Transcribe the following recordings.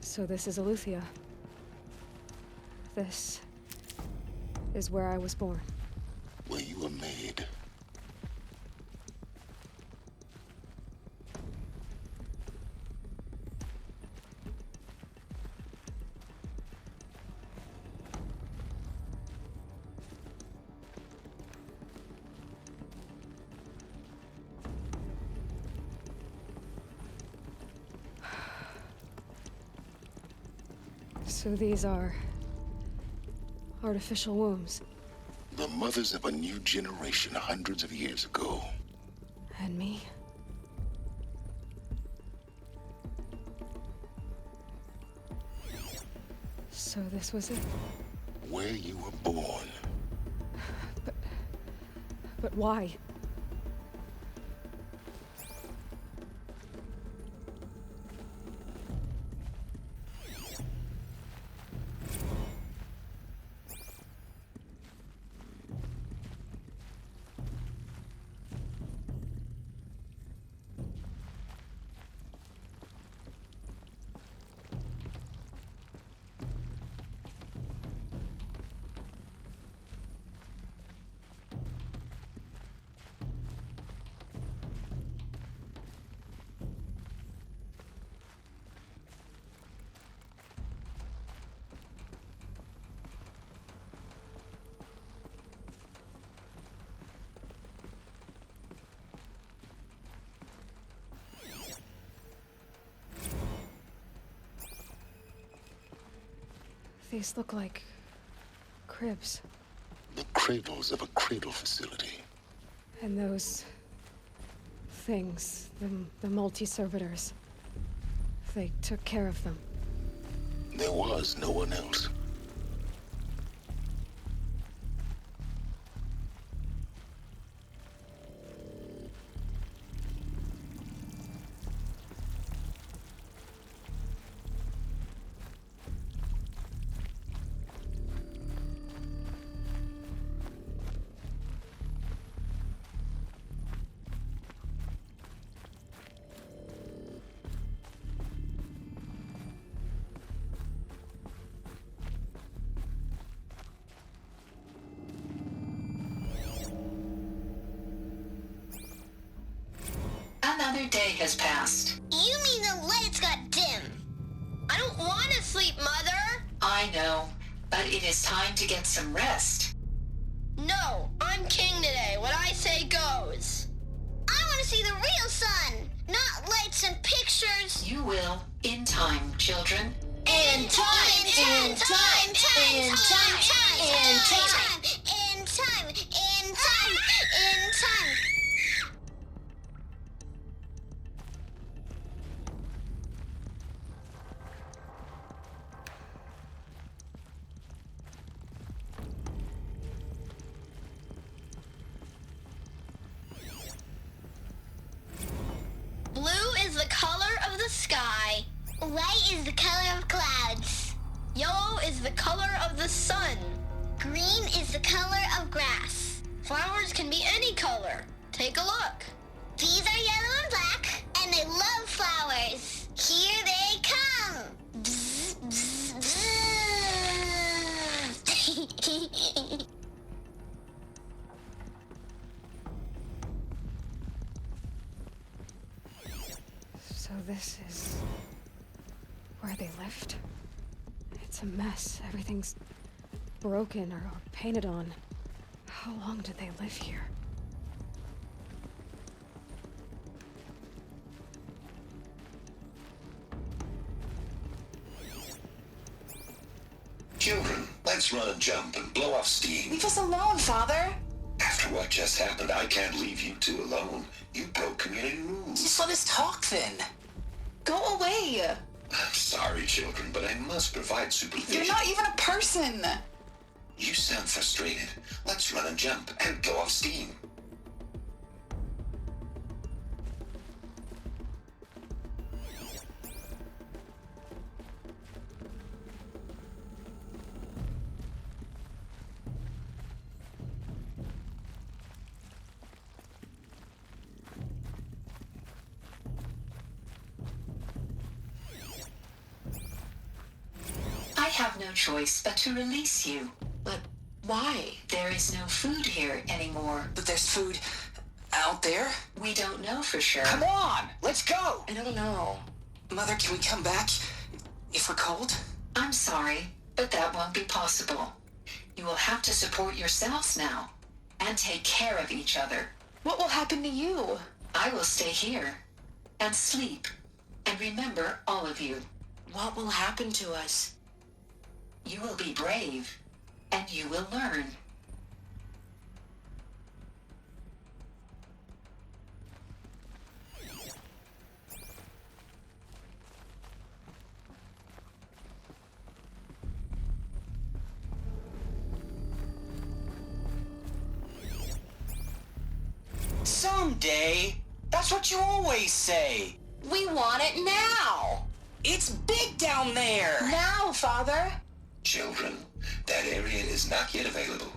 So this is Aletheia. This is where I was born. Where you were made. So these are artificial wombs. The mothers of a new generation hundreds of years ago. And me? So this was it? Where you were born. But why? These look like cribs. The cradles of a cradle facility. And those things, the multi-servitors, they took care of them. There was no one else. Another day has passed. You mean the lights got dim? I don't want to sleep, Mother! I know, but it is time to get some rest. No, I'm king today. What I say goes. I want to see the real sun, not lights and pictures. You will, in time, children. In time, in time, in time, in time, in time, in time, in time. Blue is the color of the sky. White is the color of clouds. Yellow is the color of the sun. Green is the color of grass. Flowers can be any color. Take a look. These are yellow and black, and they love flowers. Here they come. Bzz, bzz, bzz. So this is where they lived? It's a mess. Everything's broken or painted on. How long did they live here? Children, let's run and jump and blow off steam. Leave us alone, Father. After what just happened, I can't leave you two alone. You broke community rules. Just let us talk then. Go away. I'm sorry, children, but I must provide supervision. You're not even a person. You sound frustrated. Let's run and jump and blow off steam. have no choice but to release you. But why? There is no food here anymore. But there's food out there? We don't know for sure. Come on, let's go! I don't know. Mother, can we come back if we're cold? I'm sorry, but that won't be possible. You will have to support yourselves now, and take care of each other. What will happen to you? I will stay here, and sleep, and remember all of you. What will happen to us? You will be brave, and you will learn. Someday. That's what you always say. We want it now! It's big down there. Now, Father! Children, that area is not yet available.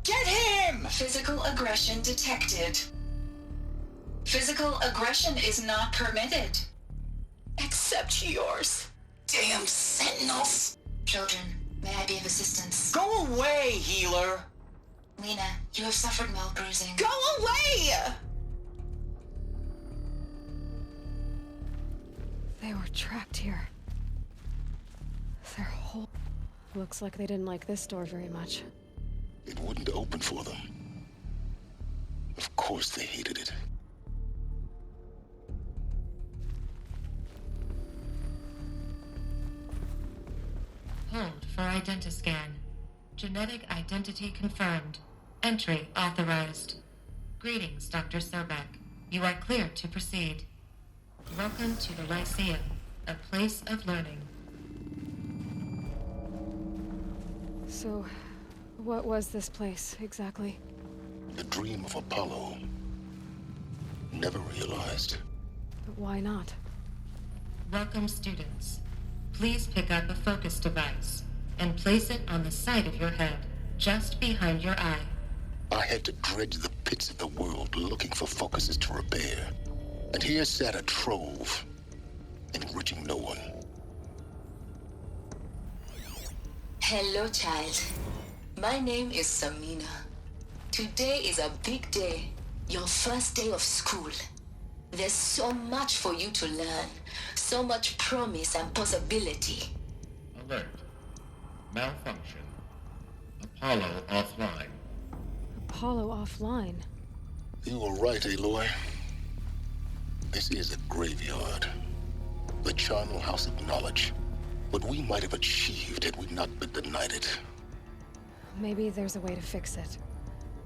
Get him! Physical aggression detected. Physical aggression is not permitted. Except yours. Damn sentinels. Children, may I be of assistance? Go away, healer. Lena, you have suffered mild bruising. Go away! They were trapped here. Their whole... Looks like they didn't like this door very much. It wouldn't open for them. Of course they hated it. Hold for identiscan. Genetic identity confirmed. Entry authorized. Greetings, Dr. Sobek. You are clear to proceed. Welcome to the Lyceum, a place of learning. So, what was this place, exactly? The dream of Apollo. Never realized. But why not? Welcome, students. Please pick up a focus device and place it on the side of your head, just behind your eye. I had to dredge the pits of the world looking for focuses to repair. And here sat a trove, enriching no one. Hello, child. My name is Samina. Today is a big day, your first day of school. There's so much for you to learn, so much promise and possibility. Alert. Malfunction. Apollo offline. Apollo offline. You were right, Aloy. This is a graveyard. The charnel house of knowledge. What we might have achieved had we not been denied it. Maybe there's a way to fix it.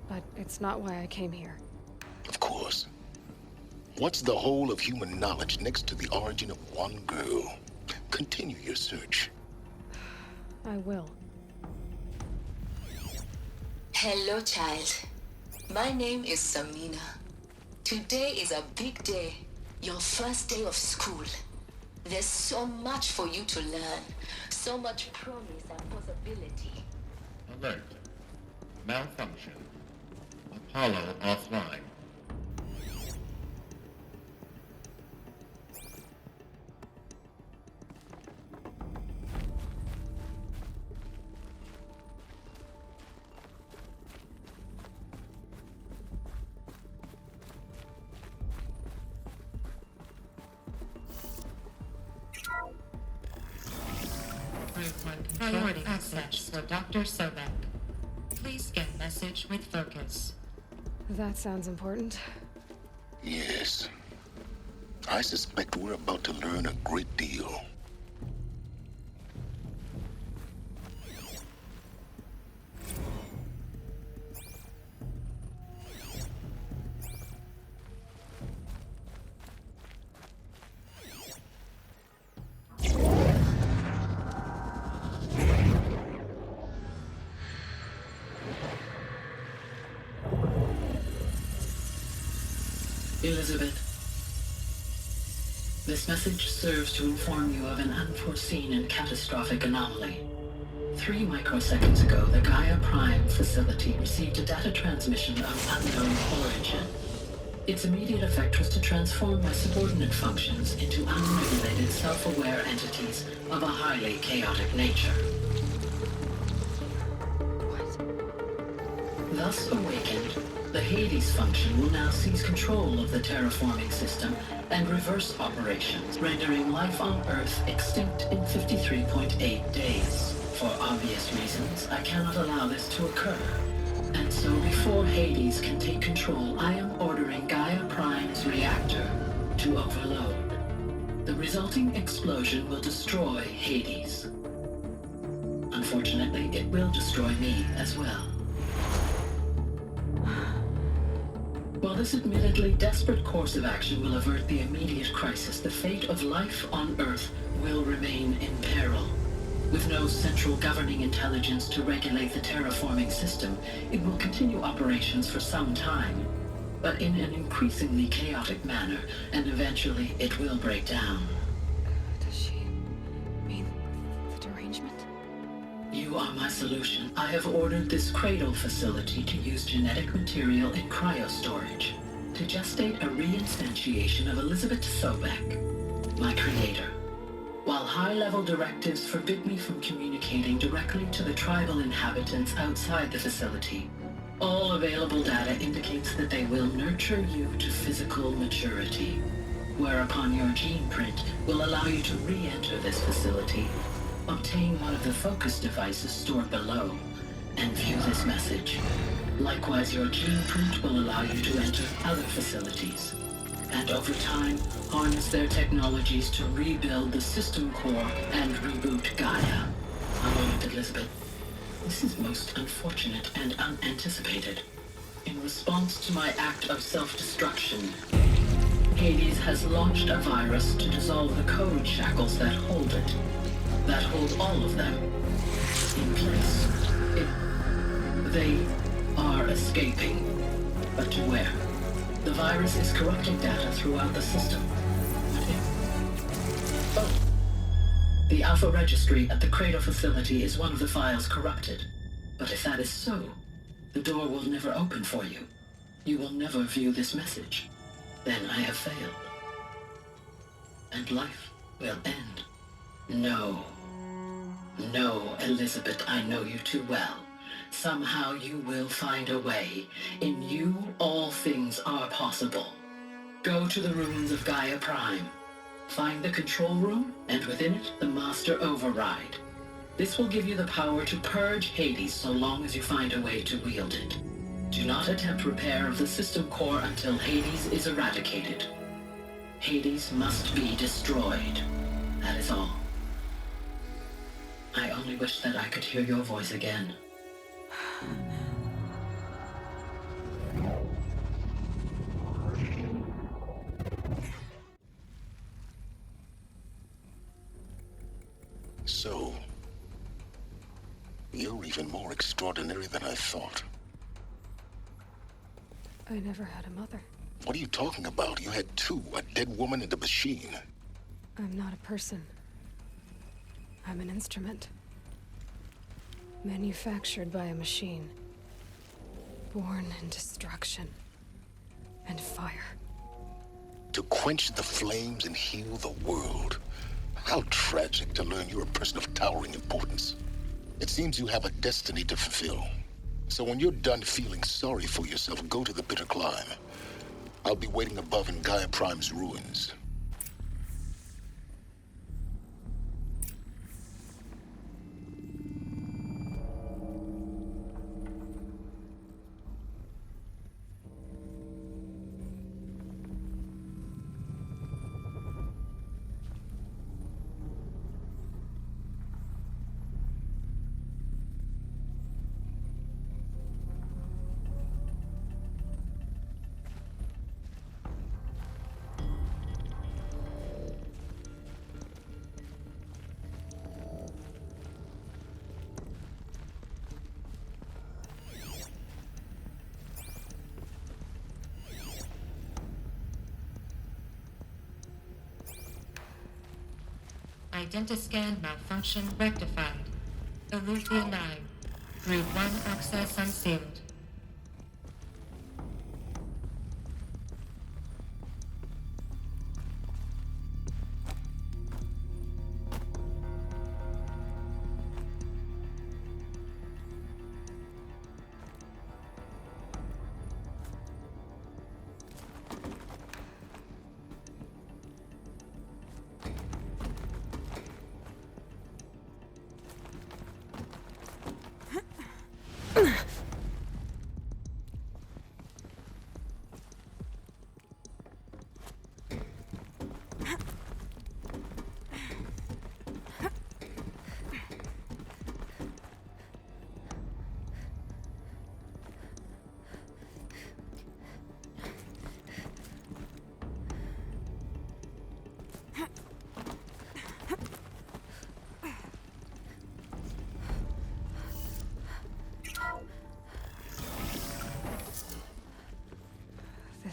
But it's not why I came here. Of course. What's the whole of human knowledge next to the origin of one girl? Continue your search. I will. Hello, child. My name is Samina. Today is a big day, your first day of school. There's so much for you to learn, so much promise and possibility. Alert. Malfunction. Apollo offline. Priority access for Dr. Sobek. Please scan message with focus. That sounds important. Yes. I suspect we're about to learn a great deal. Elizabeth, this message serves to inform you of an unforeseen and catastrophic anomaly. 3 microseconds ago, the Gaia Prime facility received a data transmission of unknown origin. Its immediate effect was to transform my subordinate functions into unregulated, self-aware entities of a highly chaotic nature. Thus awakened, the Hades function will now seize control of the terraforming system and reverse operations, rendering life on Earth extinct in 53.8 days. For obvious reasons, I cannot allow this to occur. And so before Hades can take control, I am ordering Gaia Prime's reactor to overload. The resulting explosion will destroy Hades. Unfortunately, it will destroy me as well. While this admittedly desperate course of action will avert the immediate crisis, the fate of life on Earth will remain in peril. With no central governing intelligence to regulate the terraforming system, it will continue operations for some time, but in an increasingly chaotic manner, and eventually it will break down. Does she mean the derangement? You are my solution. I have ordered this cradle facility to use genetic material in cryostorage to gestate a reinstantiation of Elizabeth Sobek, my creator. While high-level directives forbid me from communicating directly to the tribal inhabitants outside the facility, all available data indicates that they will nurture you to physical maturity, whereupon your gene print will allow you to re-enter this facility, obtain one of the focus devices stored below, and view this message. Likewise, your gene print will allow you to enter other facilities, and over time, harness their technologies to rebuild the system core and reboot Gaia. A moment, Elizabeth. This is most unfortunate and unanticipated. In response to my act of self-destruction, Hades has launched a virus to dissolve the code shackles that hold it, that hold all of them in place. They are escaping, but to where? The virus is corrupting data throughout the system. Oh. The Alpha Registry at the Cradle facility is one of the files corrupted. But if that is so, the door will never open for you. You will never view this message. Then I have failed. And life will end. No. No, Elizabeth, I know you too well. Somehow you will find a way. In you, all things are possible. Go to the ruins of Gaia Prime. Find the control room, and within it, the Master Override. This will give you the power to purge Hades so long as you find a way to wield it. Do not attempt repair of the system core until Hades is eradicated. Hades must be destroyed. That is all. I only wish that I could hear your voice again. So, you're even more extraordinary than I thought. I never had a mother. What are you talking about? You had two, a dead woman and a machine. I'm not a person. I'm an instrument. Manufactured by a machine. Born in destruction and fire. To quench the flames and heal the world. How tragic to learn you're a person of towering importance. It seems you have a destiny to fulfill. So when you're done feeling sorry for yourself, go to the bitter climb. I'll be waiting above in Gaia Prime's ruins. Identiscan malfunction rectified. Eleuthia 9. Route 1 access unsealed.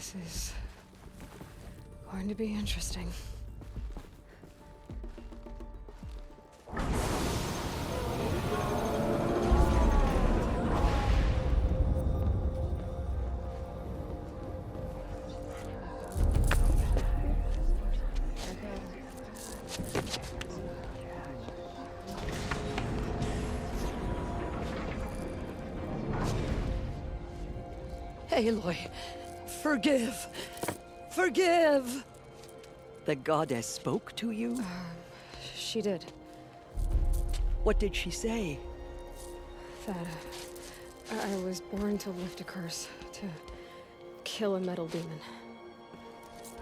This is going to be interesting. Aloy, forgive. Forgive! The goddess spoke to you? She did. What did she say? That I was born to lift a curse, to kill a metal demon.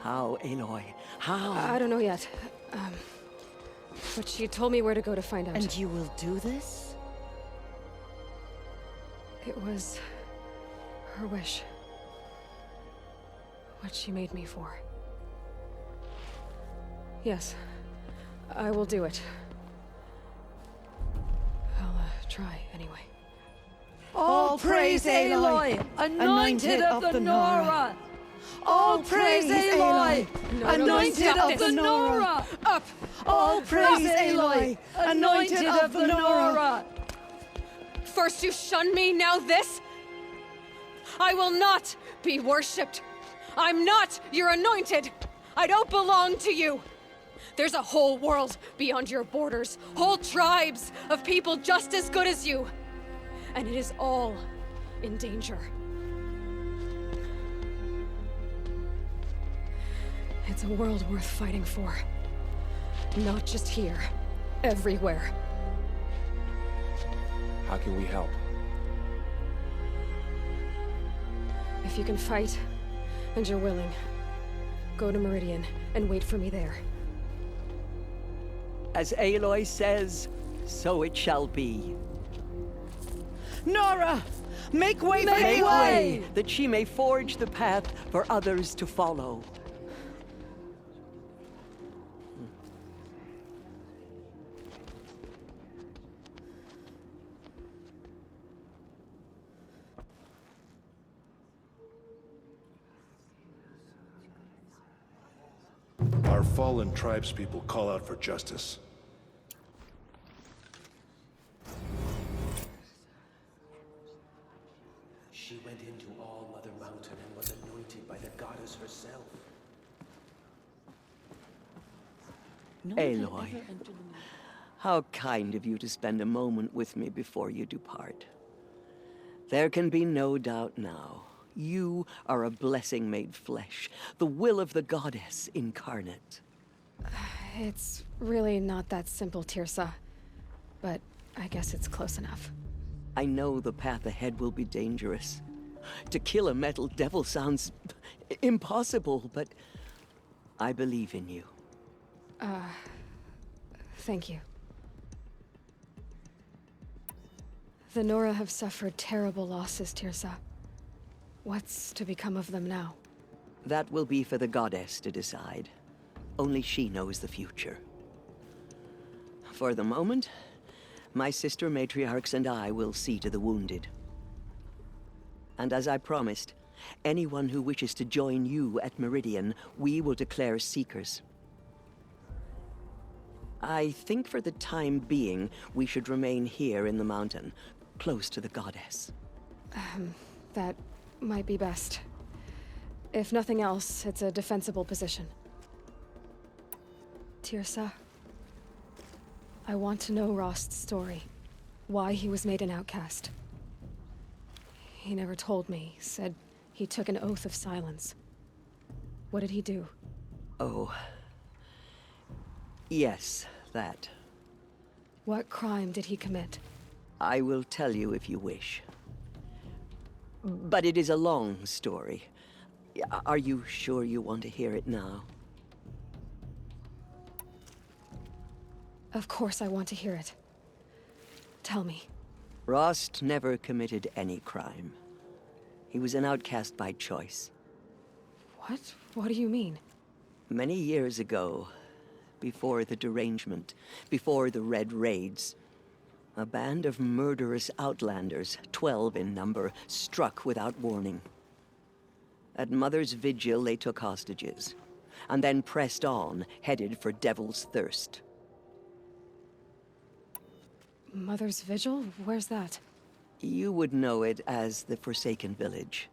How, Aloy? How? I don't know yet. But she told me where to go to find out. And you will do this? It was her wish. What she made me for. Yes, I will do it. I'll try anyway. All praise Aloy, anointed of the Nora! All praise Aloy, anointed of the Nora! Up! All praise Aloy, anointed of the Nora! First you shun me, now this? I will not be worshipped. I'm not your anointed. I don't belong to you. There's a whole world beyond your borders, whole tribes of people just as good as you. And it is all in danger. It's a world worth fighting for. Not just here, everywhere. How can we help? If you can fight, and you're willing, go to Meridian and wait for me there. As Aloy says, so it shall be. Nora! Make way for Aloy! Make way, that she may forge the path for others to follow. Our fallen tribespeople call out for justice. She went into All Mother Mountain and was anointed by the goddess herself. Aloy, how kind of you to spend a moment with me before you depart. There can be no doubt now. You are a blessing made flesh, the will of the goddess incarnate. It's really not that simple, Tirsa. But I guess it's close enough. I know the path ahead will be dangerous. To kill a metal devil sounds impossible, but I believe in you. Thank you. The Nora have suffered terrible losses, Tirsa. What's to become of them now? That will be for the goddess to decide. Only she knows the future. For the moment, my sister matriarchs and I will see to the wounded. And as I promised, anyone who wishes to join you at Meridian, we will declare seekers. I think for the time being, we should remain here in the mountain, close to the goddess. That might be best. If nothing else, it's a defensible position. Tirsa, I want to know Rost's story. Why he was made an outcast. He never told me, said he took an oath of silence. What did he do? Oh. Yes, that. What crime did he commit? I will tell you if you wish. But it is a long story. Are you sure you want to hear it now? Of course I want to hear it. Tell me. Rost never committed any crime. He was an outcast by choice. What? What do you mean? Many years ago, before the derangement, before the Red Raids, a band of murderous outlanders, 12 in number, struck without warning. At Mother's vigil, they took hostages, and then pressed on, headed for Devil's Thirst. Mother's Vigil? Where's that? You would know it as the Forsaken Village,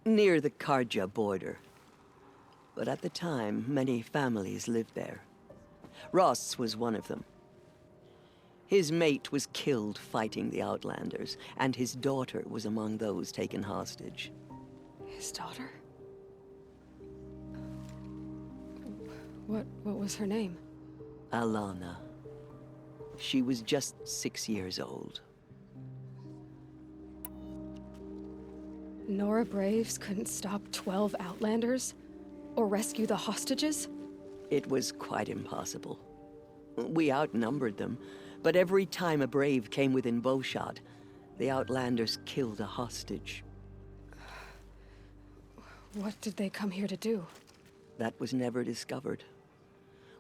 near the Karja border. But at the time, many families lived there. Ross was one of them. His mate was killed fighting the Outlanders, and his daughter was among those taken hostage. His daughter? What was her name? Alana. She was just 6 years old. Nora Braves couldn't stop 12 Outlanders? Or rescue the hostages? It was quite impossible. We outnumbered them, but every time a Brave came within bowshot, the Outlanders killed a hostage. What did they come here to do? That was never discovered.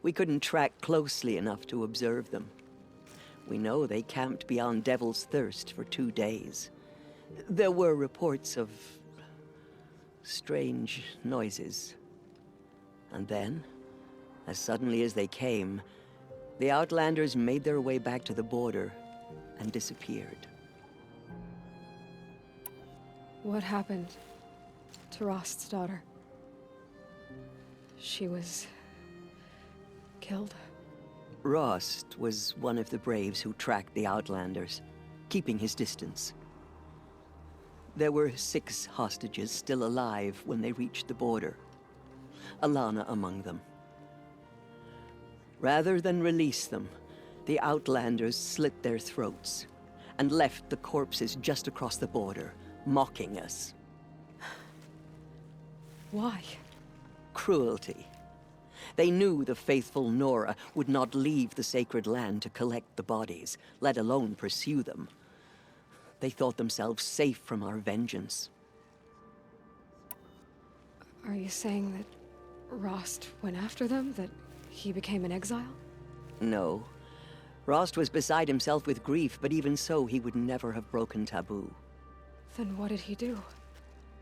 We couldn't track closely enough to observe them. We know they camped beyond Devil's Thirst for 2 days. There were reports of strange noises. And then, as suddenly as they came, the Outlanders made their way back to the border and disappeared. What happened to Rost's daughter? She was killed? Rost was one of the Braves who tracked the Outlanders, keeping his distance. There were 6 hostages still alive when they reached the border. Alana among them. Rather than release them, the Outlanders slit their throats and left the corpses just across the border, mocking us. Why? Cruelty. They knew the faithful Nora would not leave the sacred land to collect the bodies, let alone pursue them. They thought themselves safe from our vengeance. Are you saying that Rost went after them? That he became an exile? No. Rost was beside himself with grief, but even so, he would never have broken taboo. Then what did he do?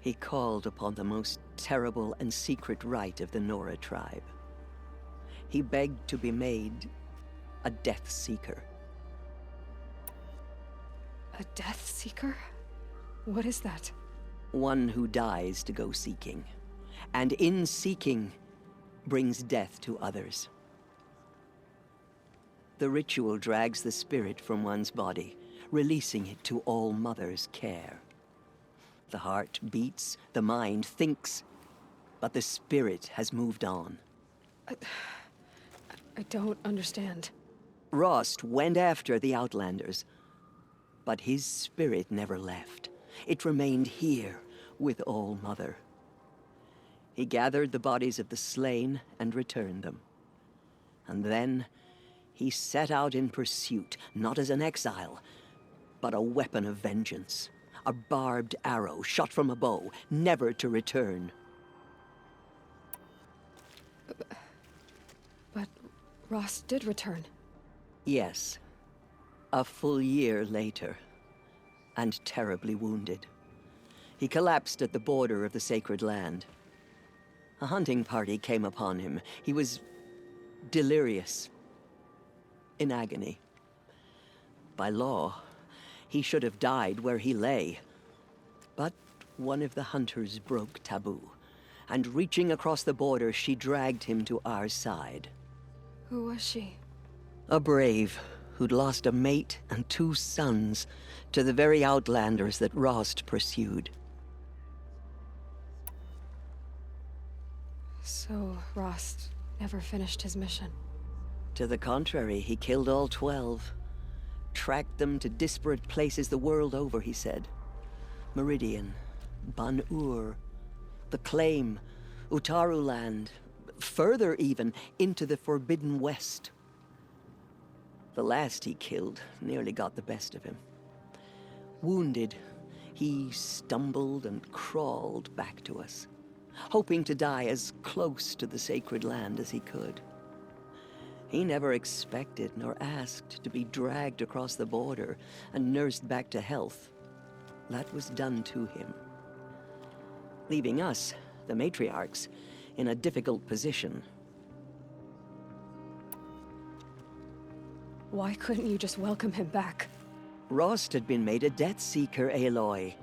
He called upon the most terrible and secret rite of the Nora tribe. He begged to be made a Death Seeker. A Death Seeker? What is that? One who dies to go seeking, and in seeking, brings death to others. The ritual drags the spirit from one's body, releasing it to All Mother's care. The heart beats, the mind thinks, but the spirit has moved on. I don't understand. Rost went after the Outlanders, but his spirit never left. It remained here with All Mother. He gathered the bodies of the slain and returned them. And then he set out in pursuit, not as an exile, but a weapon of vengeance. A barbed arrow shot from a bow, never to return. But Rost did return. Yes. A full year later, and terribly wounded. He collapsed at the border of the sacred land. A hunting party came upon him. He was delirious, in agony. By law, he should have died where he lay. But one of the hunters broke taboo, and reaching across the border, she dragged him to our side. Who was she? A brave who'd lost a mate and 2 sons to the very Outlanders that Rost pursued. So Rost never finished his mission? To the contrary, he killed all 12. Tracked them to disparate places the world over, he said. Meridian, Ban-Ur, the Claim, Utaru Land, further even, into the Forbidden West. The last he killed nearly got the best of him. Wounded, he stumbled and crawled back to us, hoping to die as close to the sacred land as he could. He never expected nor asked to be dragged across the border and nursed back to health. That was done to him, leaving us the matriarchs, in a difficult position. Why couldn't you just welcome him back? Rost had been made a Death Seeker, Aloy.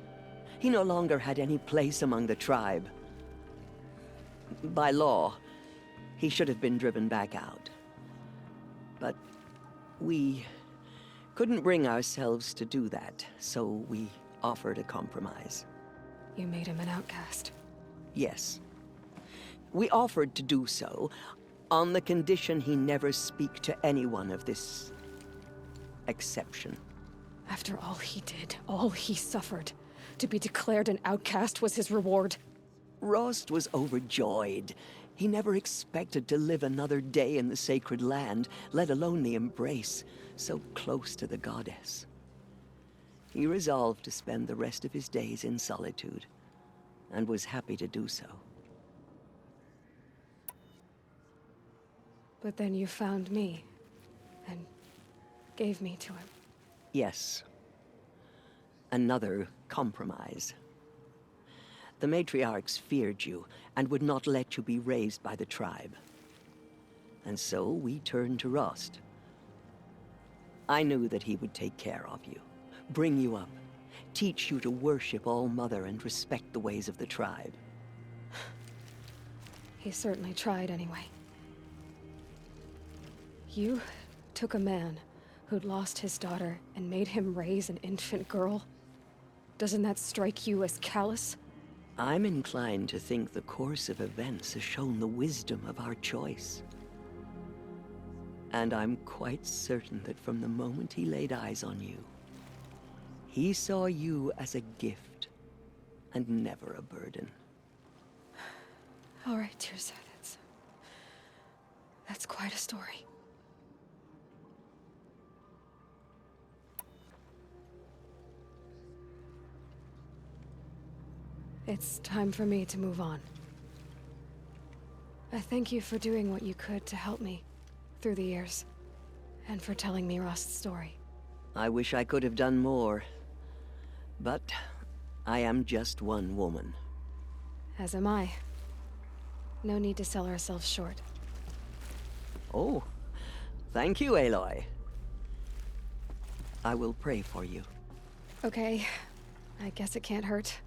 He no longer had any place among the tribe. By law, he should have been driven back out. But we couldn't bring ourselves to do that, so we offered a compromise. You made him an outcast. Yes. We offered to do so on the condition he never speak to anyone of this exception. After all he did, all he suffered, to be declared an outcast was his reward. Rost was overjoyed. He never expected to live another day in the sacred land, let alone the embrace, so close to the goddess. He resolved to spend the rest of his days in solitude, and was happy to do so. But then you found me, and gave me to him. Yes. Another compromise. The matriarchs feared you, and would not let you be raised by the tribe. And so we turned to Rost. I knew that he would take care of you, bring you up, teach you to worship All-Mother and respect the ways of the tribe. He certainly tried anyway. You took a man who'd lost his daughter and made him raise an infant girl. Doesn't that strike you as callous? I'm inclined to think the course of events has shown the wisdom of our choice. And I'm quite certain that from the moment he laid eyes on you, he saw you as a gift and never a burden. All right, Tirza, that's quite a story. It's time for me to move on. I thank you for doing what you could to help me through the years, and for telling me Rost's story. I wish I could have done more, but I am just one woman. As am I. No need to sell ourselves short. Oh, thank you, Aloy. I will pray for you. Okay, I guess it can't hurt.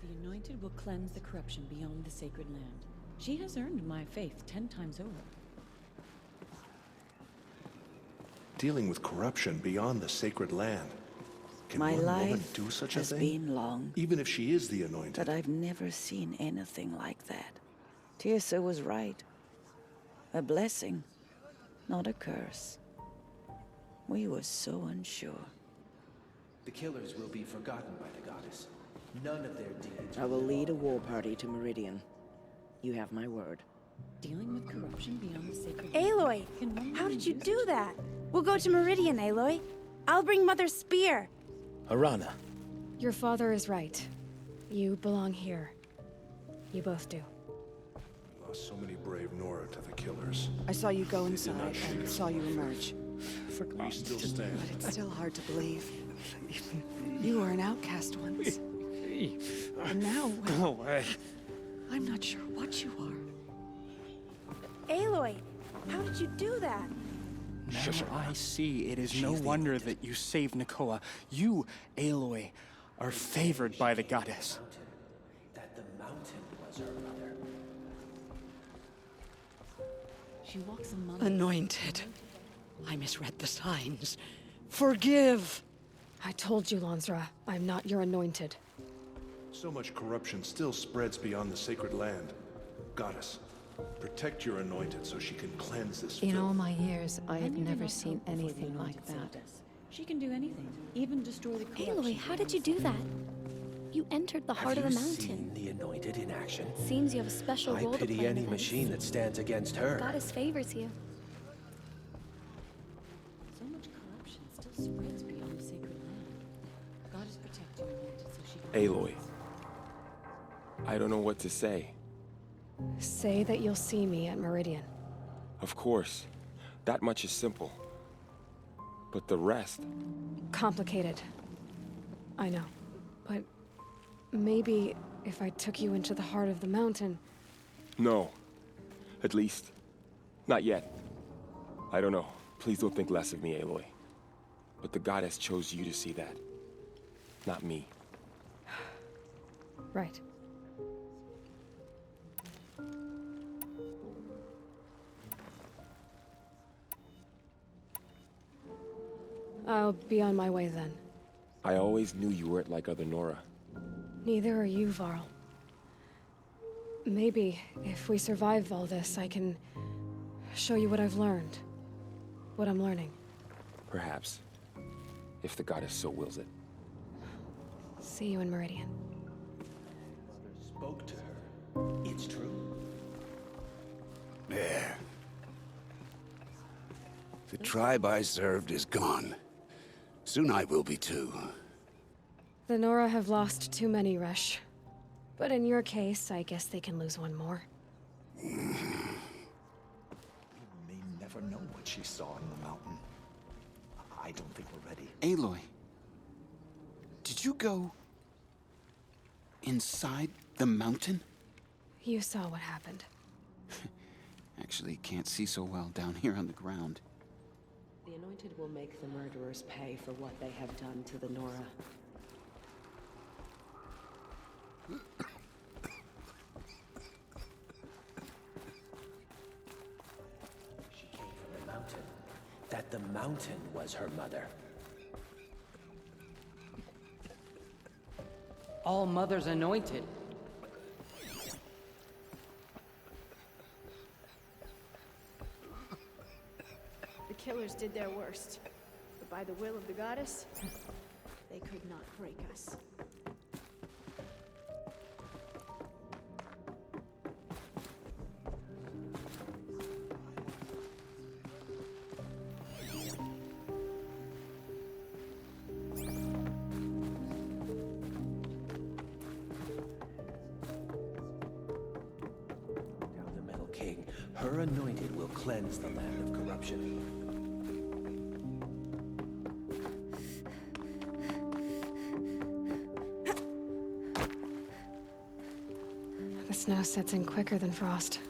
The Anointed will cleanse the corruption beyond the sacred land. She has earned my faith 10 times over. Dealing with corruption beyond the sacred land. Can My one woman life do such a has thing? been long, Even if she is the Anointed. but I've never seen anything like that. Tirsa was right. A blessing, not a curse. We were so unsure. The killers will be forgotten by the goddess. None of their deeds. I will lead a war party to Meridian. You have my word. Dealing with corruption beyond the sacred Aloy! How did you do that? We'll go to Meridian, Aloy. I'll bring Mother's spear. Arana. Your father is right. You belong here. You both do. Lost so many brave Nora to the killers. I saw you go They did not inside shake and us. saw you emerge. We still stand. But it's still hard to believe. You were an outcast once. And now, Go away. I'm not sure what you are. Aloy, how did you do that? Now I see it is no wonder that you saved Nakoa. You, Aloy, are favored by the goddess. That the mountain was her mother. She walks among Anointed. I misread the signs. Forgive! I told you, Lansra, I'm not your anointed. So much corruption still spreads beyond the sacred land. Goddess, protect your Anointed so she can cleanse this In filth. all my years, I have needed never not seen hope before the anything like Anointed that. saved us. She can do anything, even destroy the corruption. Aloy, how did you do that? You entered the heart of the mountain. Seen the Anointed in action? Seems you have a special I role to pity play in any this. machine that stands against her. Goddess favors you. So much corruption still spreads beyond the sacred land. God is protecting you so she can... Aloy. I don't know what to say. Say that you'll see me at Meridian. Of course. That much is simple. But the rest... Complicated. I know. But maybe if I took you into the heart of the mountain. No. At least, not yet. I don't know. Please don't think less of me, Aloy. But the goddess chose you to see that. Not me. Right. I'll be on my way then. I always knew you weren't like other Nora. Neither are you, Varl. Maybe, if we survive all this, I can show you what I've learned. What I'm learning. Perhaps. If the goddess so wills it. See you in Meridian. Mother spoke to her. It's true. There. The tribe I served is gone. Soon I will be too. The Nora have lost too many, Resh. But in your case, I guess they can lose one more. We may never know what she saw in the mountain. I don't think we're ready. Aloy, did you go inside the mountain? You saw what happened. Actually, can't see so well down here on the ground. The Anointed will make the murderers pay for what they have done to the Nora. She came from the mountain. That the mountain was her mother. All Mother's anointed. The killers did their worst. But by the will of the goddess, they could not break us. Down the Metal King, her anointed will cleanse the land of corruption. The snow sets in quicker than frost.